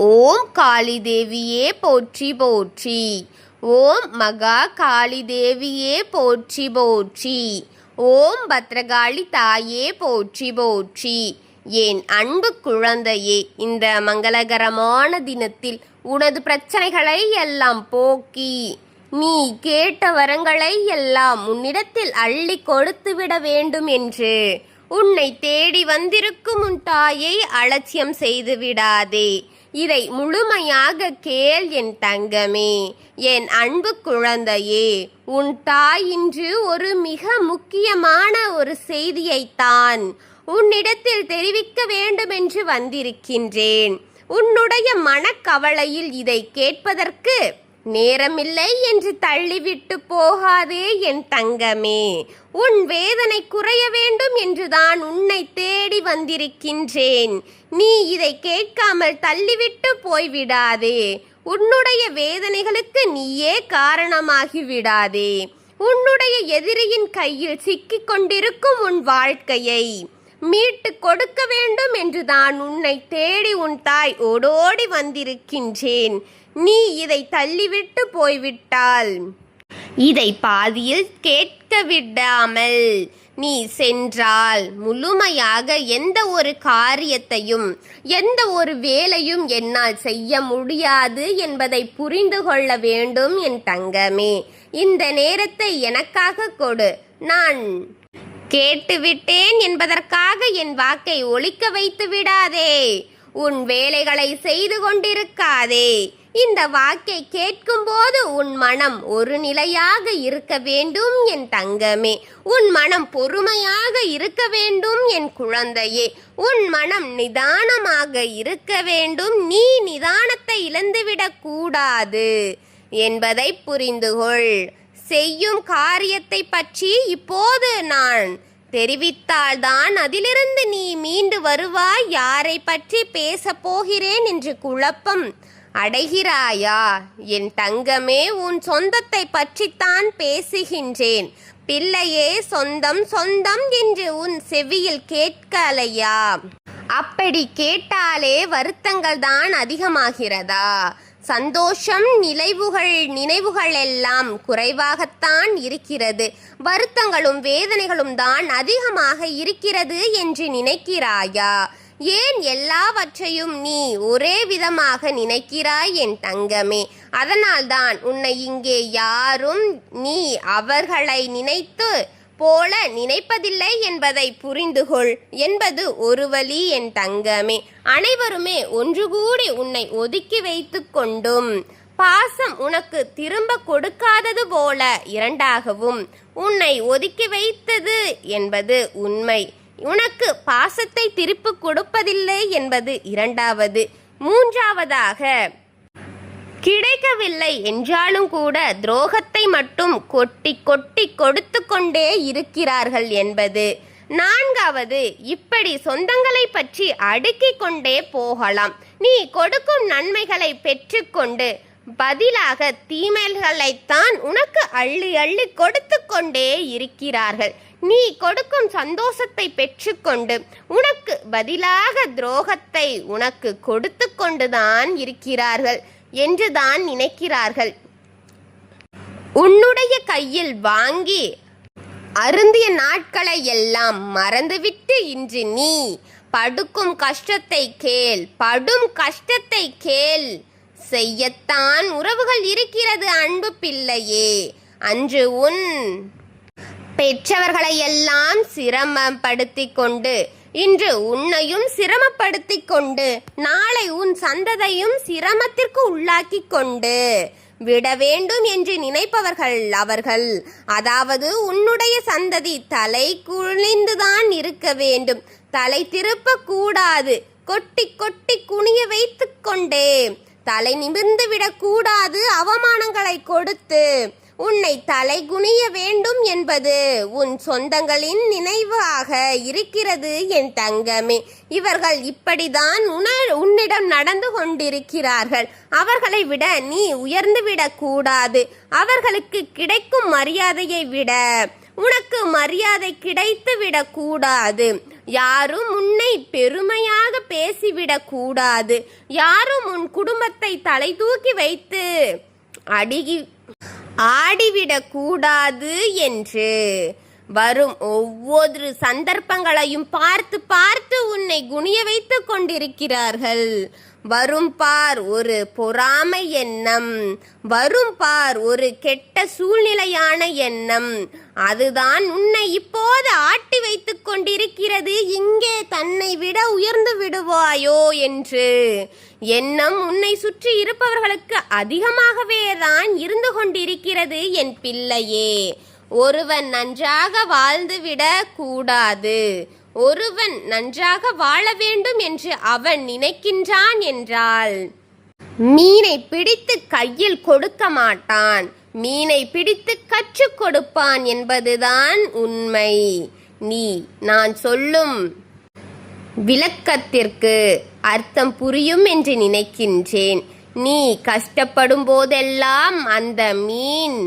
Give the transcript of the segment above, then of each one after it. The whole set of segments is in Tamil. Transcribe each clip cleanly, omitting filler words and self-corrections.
ஓம் காளி தேவியே போற்றி போற்றி. ஓம் மகா காளி தேவியே போற்றி போற்றி. ஓம் பத்ரகாளி தாயே போற்றி போற்றி. என் அன்பு குழந்தையே, இந்த மங்களகரமான தினத்தில் உனது பிரச்சனைகளை எல்லாம் போக்கி நீ கேட்ட வரங்களை எல்லாம் உன்னிடத்தில் அள்ளி கொடுத்து விட வேண்டும் என்று உன்னை தேடி வந்திருக்கும் உன் தாயை அலட்சியம் செய்து விடாதே. இதை முழுமையாக கேள் என் தங்கமே, என் அன்பு குழந்தையே. உன் தாய் இன்று ஒரு மிக முக்கியமான ஒரு செய்தியைத்தான் உன்னிடத்தில் தெரிவிக்க வேண்டும் என்று வந்திருக்கின்றேன். உன்னுடைய மனக்கவலையில் இதை கேட்பதற்கு நேரமில்லை என்று தள்ளிவிட்டு போகாதே என் தங்கமே. உன் வேதனை குறைய வேண்டும் என்றுதான் உன்னை தேடி வந்திருக்கின்றேன். நீ இதை கேட்காமல் தள்ளிவிட்டு போய்விடாதே. உன்னுடைய வேதனைகளுக்கு நீயே காரணமாகி விடாதே. உன்னுடைய எதிரியின் கையில் சிக்கிக் கொண்டிருக்கும் உன் வாழ்க்கையை மீட்டு கொடுக்க வேண்டும் என்றுதான் உன்னை தேடி உன் தாய் ஓடோடி வந்திருக்கின்றேன். நீ இதை தள்ளிவிட்டு போய்விட்டால், இதை பாதியில் கேட்க விடாமல் நீ சென்றால் முழுமையாக எந்த ஒரு காரியத்தையும் எந்த ஒரு வேலையும் என்னால் செய்ய முடியாது என்பதை புரிந்து கொள்ள வேண்டும் என் தங்கமே. இந்த நேரத்தை எனக்காக கொடு. நான் கேட்டுவிட்டேன் என்பதற்காக என் வாக்கை ஒலிக்க வைத்து விடாதே. உன் வேலைகளை செய்து கொண்டிருக்காதே. இந்த வாக்கை கேட்கும் போது உன் மனம் ஒரு நிலையாக இருக்க வேண்டும் என் தங்கமே. உன் மனம் பொறுமையாக இருக்க வேண்டும் என் குழந்தையே. உன் மனம் நிதானமாக இருக்க வேண்டும். நீ நிதானத்தை இழந்துவிடக் கூடாது என்பதை புரிந்துகொள். செய்யும் காரியத்தை பற்றி இப்போது நான் தெரிவித்தால்தான் அதிலிருந்து நீ மீண்டு வருவாய். யாரை பற்றி பேச போகிறேன் என்று குழப்பம் அடைகிறாயா என் தங்கமே? உன் சொந்தத்தை பற்றித்தான் பேசுகின்றேன். பிள்ளையே, சொந்தம் சொந்தம் என்று உன் செவியில் கேட்கலையா? அப்படி கேட்டாலே வருத்தங்கள் தான் அதிகமாகிறதா? சந்தோஷம் நினைவுகள் எல்லாம் குறைவாகத்தான் இருக்கிறது. வருத்தங்களும் வேதனைகளும் தான் அதிகமாக இருக்கிறது என்று நினைக்கிறாயா? ஏன் எல்லாவற்றையும் நீ ஒரே விதமாக நினைக்கிறாய் என் தங்கமே? அதனால்தான் உன்னை இங்கே யாரும் நீ அவர்களை நினைத்து போல நினைப்பதில்லை என்பதை புரிந்துகொள் என்பது ஒரு வழி என் தங்கமே. அனைவருமே ஒன்று கூடி உன்னை ஒதுக்கி வைத்து கொண்டும் பாசம் உனக்கு திரும்ப கொடுக்காதது போல இரண்டாகவும் உன்னை ஒதுக்கி வைத்தது என்பது உண்மை. உனக்கு பாசத்தை திருப்பி கொடுப்பதில்லை என்பது இரண்டாவது. மூன்றாவதாக, கிடைக்கவில்லை என்றாலும் கூட துரோகத்தை மட்டும் கொட்டி கொட்டி கொடுத்து கொண்டே இருக்கிறார்கள் என்பது. நான்காவது, இப்படி சொந்தங்களை பற்றி அடுக்கிக் கொண்டே போகலாம். நீ கொடுக்கும் நன்மைகளை பெற்றுக்கொண்டு பதிலாக தீமைகளைத்தான் உனக்கு அள்ளி அள்ளி கொடுத்து கொண்டே இருக்கிறார்கள். நீ கொடுக்கும் சந்தோஷத்தை பெற்றுக்கொண்டு உனக்கு பதிலாக துரோகத்தை உனக்கு கொடுத்து கொண்டுதான் இருக்கிறார்கள் என்றுதான் நினைக்கிறார்கள். உன்னுடைய கையில் வாங்கி அருந்திய நாட்களை எல்லாம் மறந்துவிட்டு இன்று நீ படும் கஷ்டத்தை கேள். செய்யத்தான் உறவுகள் இருக்கிறது அன்பு பிள்ளையே. அன்று உன் பெற்றவர்களை எல்லாம் சிரமப்படுத்தி கொண்டு இன்று உன்னையும் சிரமப்படுத்தி கொண்டு நாளை உன் சந்ததியும் சிரமத்திற்கு உள்ளாக்கி கொண்டு விட வேண்டும் என்று நினைப்பவர்கள் அவர்கள். அதாவது உன்னுடைய சந்ததி தலை குனிந்துதான் இருக்க வேண்டும். தலை திருப்ப கூடாது. கொட்டி கொட்டி குனிய வைத்து கொண்டே தலை நிமிர்ந்து விடக்கூடாது. அவமானங்களை கொடுத்து உன்னை தலை குனிய வேண்டும் என்பது உன் சொந்தங்களின் நினைவாக இருக்கிறது என் தங்கமே. இவர்கள் இப்படிதான் உன்னிடம் நடந்து கொண்டிருக்கிறார்கள். அவர்களை விட நீ உயர்ந்து விடக்கூடாது. அவர்களுக்கு கிடைக்கும் மரியாதையை விட உனக்கு மரியாதை கிடைத்து விடக்கூடாது. யாரும் உன்னை பெருமையாக பேசிவிடக் கூடாது. யாரும் உன் குடும்பத்தை தலை தூக்கி வைத்து ஆடிவிடக் கூடாது என்று வரும் ஒவ்வொரு சந்தர்ப்பங்களையும் பார்த்து பார்த்து உன்னை குனிய வைத்துக் கொண்டிருக்கிறார்கள். வரும் பார் ஒரு பொறாமை எண்ணம், வரும் பார் ஒரு கெட்ட சூழ்நிலையான எண்ணம், அதுதான் உன்னை இப்போது ஆட்டி வைத்துக் கொண்டிருக்கிறது. இங்கே தன்னை விட உயர்ந்து விடுவாயோ என்று எண்ணம் உன்னை சுற்றி இருப்பவர்களுக்கு அதிகமாகவே தான் இருந்து கொண்டிருக்கிறது என் பிள்ளையே. ஒருவன் நன்றாக வாழ்ந்துவிட கூடாது, ஒருவன் நன்றாக வாழ வேண்டும் என்று அவன் நினைக்கின்றான் என்றால் மீனை பிடித்து கையில் கொடுக்க மாட்டான், மீனை பிடித்து கற்றுக் கொடுப்பான் என்பதுதான் உண்மை. நான் சொல்லும் விளக்கத்திற்கு அர்த்தம் புரியும் என்று நினைக்கின்றேன். நீ கஷ்டப்படும் போதெல்லாம் அந்த மீன்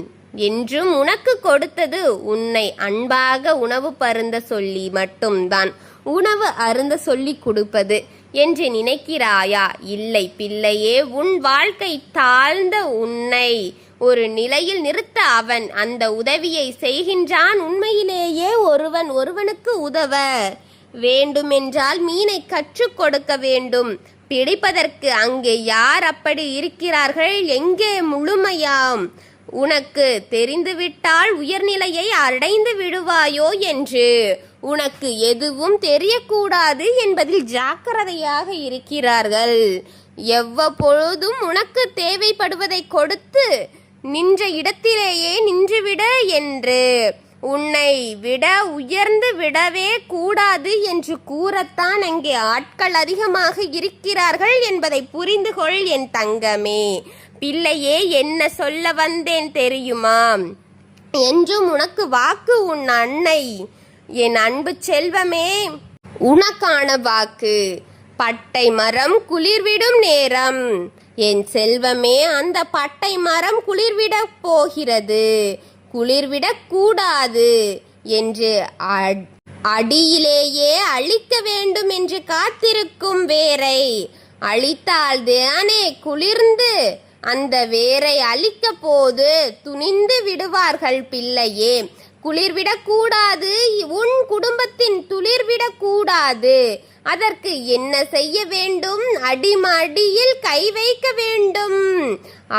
என்றும் உனக்கு கொடுத்தது உன்னை அன்பாக உணவு பருந்த சொல்லி மட்டும்தான், உணவு அருந்த சொல்லி கொடுப்பது என்று நினைக்கிறாயா? இல்லை பிள்ளையே, உன் வாழ்க்கை தாழ்ந்த உன்னை ஒரு நிலையில் நிறுத்த அவன் அந்த உதவியை செய்கின்றான். உண்மையிலேயே ஒருவனுக்கு உதவ வேண்டுமென்றால் மீனை கற்றுக் கொடுக்க வேண்டும். பிடிப்பதற்கு அங்கே யார் அப்படி இருக்கிறார்கள்? எங்கே முழுமையாம் உனக்கு தெரிந்துவிட்டால் உயர்நிலையை அடைந்து விடுவாயோ என்று உனக்கு எதுவும் தெரியக்கூடாது என்பதில் ஜாக்கிரதையாக இருக்கிறார்கள். எவ்வப்பொழுதும் உனக்கு தேவைப்படுவதை கொடுத்து நின்ற இடத்திலேயே நின்றுவிட என்று உன்னை விட உயர்ந்து விடவே கூடாது என்று கூறத்தான் அங்கே ஆட்கள் அதிகமாக இருக்கிறார்கள் என்பதை புரிந்து கொள் என் தங்கமே. பிள்ளையே, என்ன சொல்ல வந்தேன் தெரியுமா? என்றும் உனக்கு வாக்கு உன் அன்னை. என் அன்பு செல்வமே, உனக்கான வாக்கு. பட்டை மரம் குளிர்விடும் நேரம் என் செல்வமே, அந்த பட்டை மரம் குளிர்விடப் போகிறது. குளிர்விடக் கூடாது என்று அடியிலேயே அழிக்க வேண்டும் என்று காத்திருக்கும் வேரை அழித்தால்தானே குளிர்ந்து அந்த வேரை அழிக்க போது துணிந்து விடுவார்கள். பிள்ளையே, குளிர்விடக்கூடாது, உன் குடும்பத்தின் துளிர்விடக்கூடாது. அதற்கு என்ன செய்ய வேண்டும்? அடிமடியில் கை வைக்க வேண்டும்,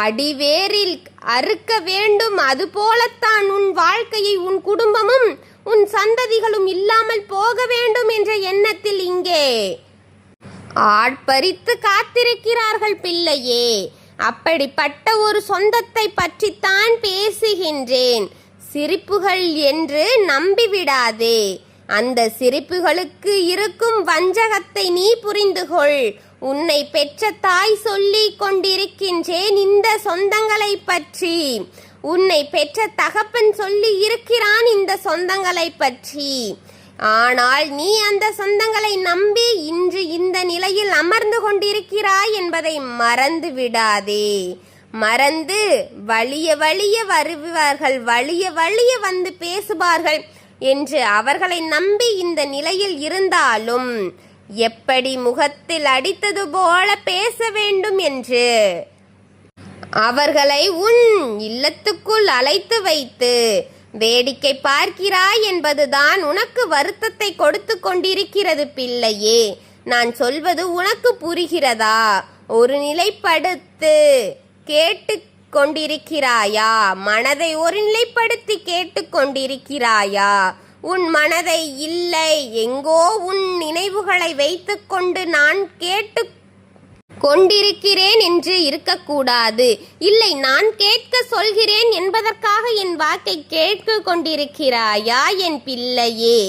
அடிவேரில் அறுக்க வேண்டும். அதுபோலத்தான் உன் வாழ்க்கையை உன் குடும்பமும் உன் சந்ததிகளும் இல்லாமல் போக வேண்டும் என்ற எண்ணத்தில் இங்கே ஆட்பறித்து காத்திருக்கிறார்கள். பிள்ளையே, அப்படிப்பட்ட ஒரு சொந்தத்தை பற்றித்தான் பேசுகின்றேன். சிரிப்புகள் என்று நம்பிவிடாதே. அந்த சிரிப்புகளுக்கு இருக்கும் வஞ்சகத்தை நீ புரிந்து கொள். உன்னை பெற்ற தாய் சொல்லி கொண்டிருக்கின்றேன் இந்த சொந்தங்களை பற்றி. உன்னை பெற்ற தகப்பன் சொல்லி இருக்கிறான் இந்த சொந்தங்களை பற்றி. ஆனால் நீ அந்த சொந்தங்களை நம்பி இன்று இந்த நிலையில் அமர்ந்து கொண்டிருக்கிறாய் என்பதை மறந்து விடாதே. மறந்து வலிய வலிய வருவார்கள், வலிய வலிய வந்து பேசுவார்கள் என்று அவர்களை நம்பி இந்த நிலையில் இருந்தாலும் எப்படி முகத்தில் அடித்தது போல பேச வேண்டும் என்று அவர்களை உன் இல்லத்துக்குள் அழைத்து வைத்து வேடிக்கை பார்க்கிறாய் என்பதுதான் உனக்கு வருத்தத்தை கொடுத்து கொண்டிருக்கிறது. பிள்ளையே, நான் சொல்வது உனக்கு புரிகிறதா? ஒரு நிலைப்படுத்து கேட்டு கொண்டிருக்கிறாயா? மனதை ஒரு நிலைப்படுத்தி கேட்டு கொண்டிருக்கிறாயா? உன் மனதை இல்லை, எங்கோ உன் நினைவுகளை வைத்துக்கொண்டு நான் கேட்டு கொண்டிருக்கிறேன் என்று இருக்கக்கூடாது. இல்லை, நான் கேட்க சொல்கிறேன் என்பதற்காக என் வாக்கை கேட்க கொண்டிருக்கிறாயா? என் பிள்ளையே,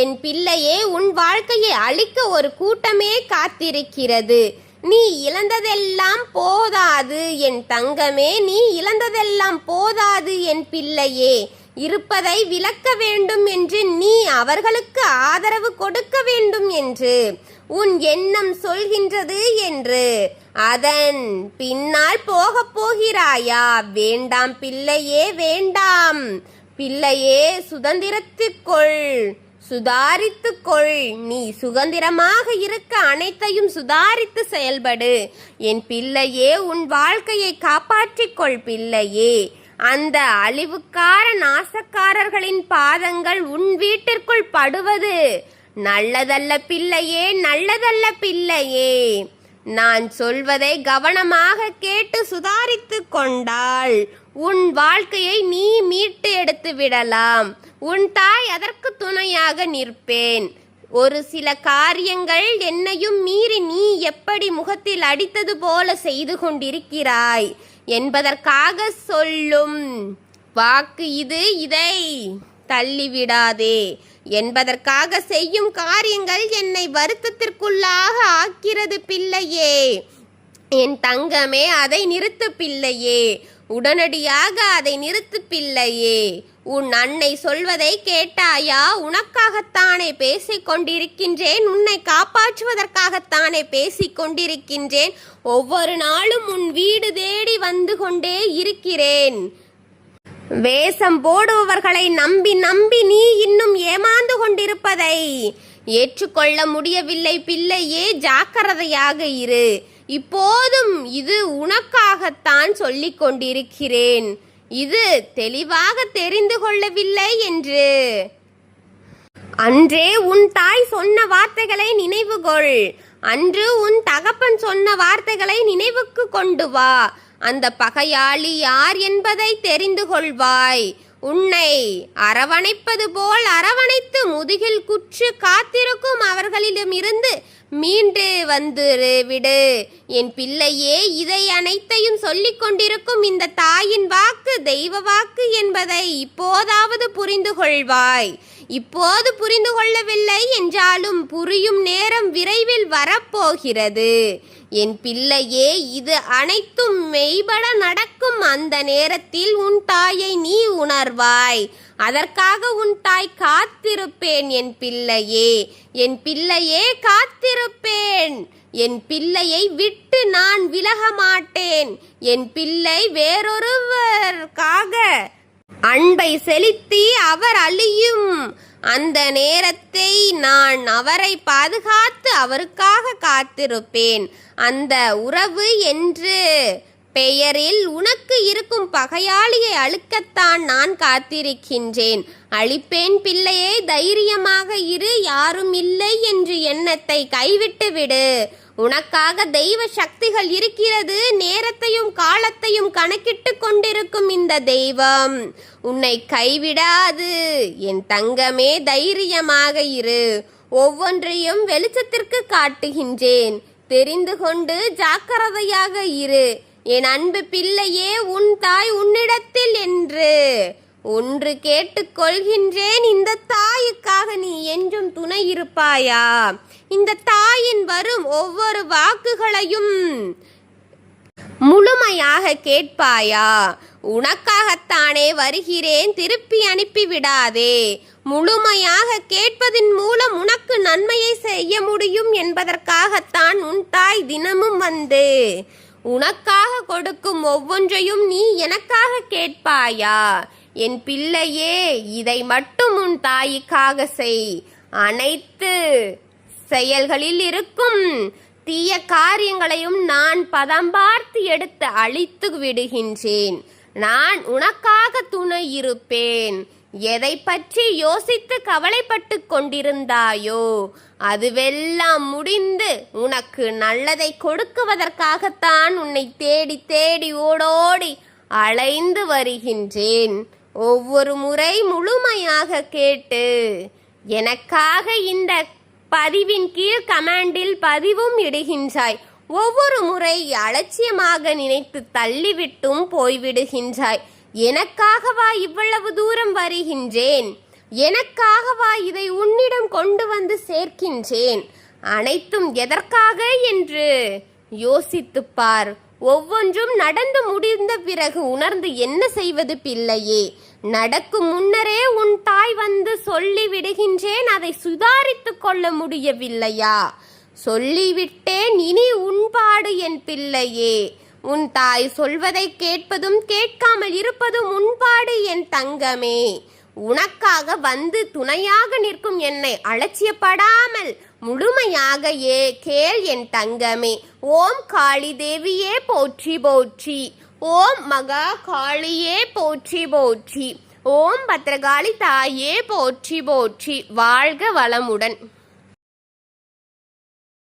என் பிள்ளையே, உன் வாழ்க்கையை அழிக்க ஒரு கூட்டமே காத்திருக்கிறது. நீ இழந்ததெல்லாம் போதாது என் தங்கமே, நீ இழந்ததெல்லாம் போதாது என் பிள்ளையே. இருப்பதை விளக்க வேண்டும் என்று, நீ அவர்களுக்கு ஆதரவு கொடுக்க வேண்டும் என்று உன் எண்ணம் சொல்கின்றது என்று அதன் பின்னால் போகப் போகிறாயா? வேண்டாம் பிள்ளையே, வேண்டாம் பிள்ளையே. சுதந்திரத்துக்குள் சுதாரித்துக் கொள். நீ சுதந்திரமாக இருக்க அனைத்தையும் சுதாரித்து செயல்படு. என் பிள்ளையே, உன் வாழ்க்கையை காப்பாற்றிக் கொள் பிள்ளையே. அந்த அழிவுக்கார நாசக்காரர்களின் பாதங்கள் உன் வீட்டிற்குள் படுவது நல்லதல்ல பிள்ளையே, நல்லதல்ல பிள்ளையே. நான் சொல்வதை கவனமாக கேட்டு சுதாரித்து கொண்டால் உன் வாழ்க்கையை நீ மீட்டு எடுத்து விடலாம். உன் தாய் அதற்கு துணையாக நிற்பேன். ஒரு சில காரியங்கள் என்னையும் மீறி நீ எப்படி முகத்தில் அடித்தது போல செய்து கொண்டிருக்கிறாய் என்பதற்காக சொல்லும் வாக்கு இது. இதை தள்ளிவிடாதே என்பதற்காக செய்யும் காரியங்கள் என்னை வருத்தத்திற்குள்ளாக ஆக்கிறது பிள்ளையே. என் தங்கமே, அதை நிறுத்து பிள்ளையே. உடனடியாக அதை நிறுத்து பிள்ளையே. உன் அன்னை சொல்வதை கேட்டாயா? உனக்காகத்தானே பேசிக் கொண்டிருக்கின்றேன். உன்னை காப்பாற்றுவதற்காகத்தானே பேசிக் கொண்டிருக்கின்றேன். ஒவ்வொரு நாளும் உன் வீடு தேடி வந்து கொண்டே இருக்கிறேன். வேஷம் போடுபவர்களை நம்பி நம்பி நீ இன்னும் ஏமாந்து கொண்டிருப்பதை ஏற்றுக்கொள்ள முடியவில்லை பிள்ளையே. ஜாக்கிரதையாக இரு. இப்போதும் இது உனக்காகத்தான் சொல்லிக் கொண்டிருக்கிறேன். இது தெளிவாக தெரிந்து கொள்ளவில்லை என்று அன்றே உன் தாய் சொன்ன வார்த்தைகளை நினைவுகொள். அன்று உன் தகப்பன் சொன்ன வார்த்தைகளை நினைவுக்கு கொண்டு வா. அந்த பகையாளி யார் என்பதை தெரிந்து கொள்வாய். உன்னை அரவணைப்பது போல் அரவணைத்து முதுகில் குற்று காத்திருக்கும் அவர்களிடமிருந்து மீண்டு வந்து விடு என் பிள்ளையே. இதை அனைத்தையும் சொல்லிக் கொண்டிருக்கும் இந்த தாயின் வாக்கு தெய்வ வாக்கு என்பதை இப்போதாவது புரிந்து கொள்வாய். இப்போது புரிந்து கொள்ளவில்லை என்றாலும் புரியும் நேரம் விரைவில் வரப்போகிறது என் பிள்ளையே. இது அனைத்தும் மெய்பட நடக்கும் அந்த நேரத்தில் உன் தாயை நீ உணர்வாய். அதற்காக உன் தாய் காத்திருப்பேன் என் பிள்ளையே. என் பிள்ளையே, காத்திருப்பேன். என் பிள்ளையை விட்டு நான் விலக மாட்டேன். என் பிள்ளை வேறொருவருக்காக அன்பை செலுத்தி அவர் அழியும் அந்த நேரத்தை நான் அவரை பாதுகாத்து அவருக்காக காத்திருப்பேன். அந்த உறவு என்று பெயரில் உனக்கு இருக்கும் பகையாளியை அழிக்கத்தான் நான் காத்திருக்கின்றேன். அழிப்பேன் பிள்ளையே, தைரியமாக இரு. யாரும் இல்லை என்று எண்ணத்தை கைவிட்டு விடு. உனக்காக தெய்வ சக்திகள் இருக்கிறது. நேரத்தையும் காலத்தையும் கணக்கிட்டு கொண்டிருக்கும் இந்த தெய்வம் உன்னை கைவிடாது என் தங்கமே. தைரியமாக இரு. ஒவ்வொன்றையும் வெளிச்சத்திற்கு காட்டுகின்றேன். தெரிந்து கொண்டு ஜாக்கிரதையாக இரு என் அன்பு பிள்ளையே. உன் தாய் உன்னிடத்தில் என்று ஒன்று கேட்டுக்கொள்கின்றேன். இந்த தாய்க்காக நீ என்றும் துணை இருப்பாயா? இந்த தாயின் வரும் ஒவ்வொரு வாக்குகளையும் முழுமையாக கேட்பாயா? உனக்காகத்தானே வருகிறேன். திருப்பி அனுப்பி விடாதே. முழுமையாக கேட்பதின் மூலம் உனக்கு நன்மையை செய்ய முடியும் என்பதற்காகத்தான் உன் தாய் தினமும் வந்து உனக்காக கொடுக்கும் ஒவ்வொன்றையும் நீ எனக்காக கேட்பாயா? என் பிள்ளையே, இதை மட்டும் உன் தாய்க்காக செய். அனைத்து செயல்களில் இருக்கும் தீய காரியங்களையும் நான் பதம் பார்த்து எடுத்து அழித்து விடுகின்றேன். நான் உனக்காக துணை இருப்பேன். எதை பற்றி யோசித்து கவலைப்பட்டு கொண்டிருந்தாயோ அதுவெல்லாம் முடிந்து உனக்கு நல்லதை கொடுக்குவதற்காகத்தான் உன்னை தேடி தேடி ஓடோடி அலைந்து வருகின்றேன். ஒவ்வொரு முறை முழுமையாக கேட்டு எனக்காக இந்த பதிவின் கீழ் கமெண்டில் பதிவும் இடுகின்றாய். ஒவ்வொரு முறை அலட்சியமாக நினைத்து தள்ளிவிட்டும் போய்விடுகின்றாய். எனக்காகவா இவ்வளவு தூரம் வருகின்றேன்? எனக்காகவா இதை உன்னிடம் கொண்டு வந்து சேர்க்கின்றேன்? அனைத்தும் எதற்காக என்று யோசித்துப் பார். ஒவ்வொன்றும் நடந்து முடிந்த பிறகு உணர்ந்து என்ன செய்வது பிள்ளையே? நடக்கும் முன்னரே உன் தாய் வந்து சொல்லி விடுகின்றேன். அதை சுதாரித்து கொள்ள முடியவில்லையா? சொல்லிவிட்டேன். இனி உன்பாடு என் பிள்ளையே. உன் தாய் சொல்வதை கேட்பதும் கேட்காமல் இருப்பதும் உன்பாடு என் தங்கமே. உனக்காக வந்து துணையாக நிற்கும் என்னை அலட்சியப்படாமல் முழுமையாக கேள் என் தங்கமே. ஓம் காளி தேவியே போற்றி போற்றி. ஓம் மகா காளியே போற்றி போற்றி. ஓம் பத்ரகாளி தாயே போற்றி போற்றி. வாழ்க வளமுடன்.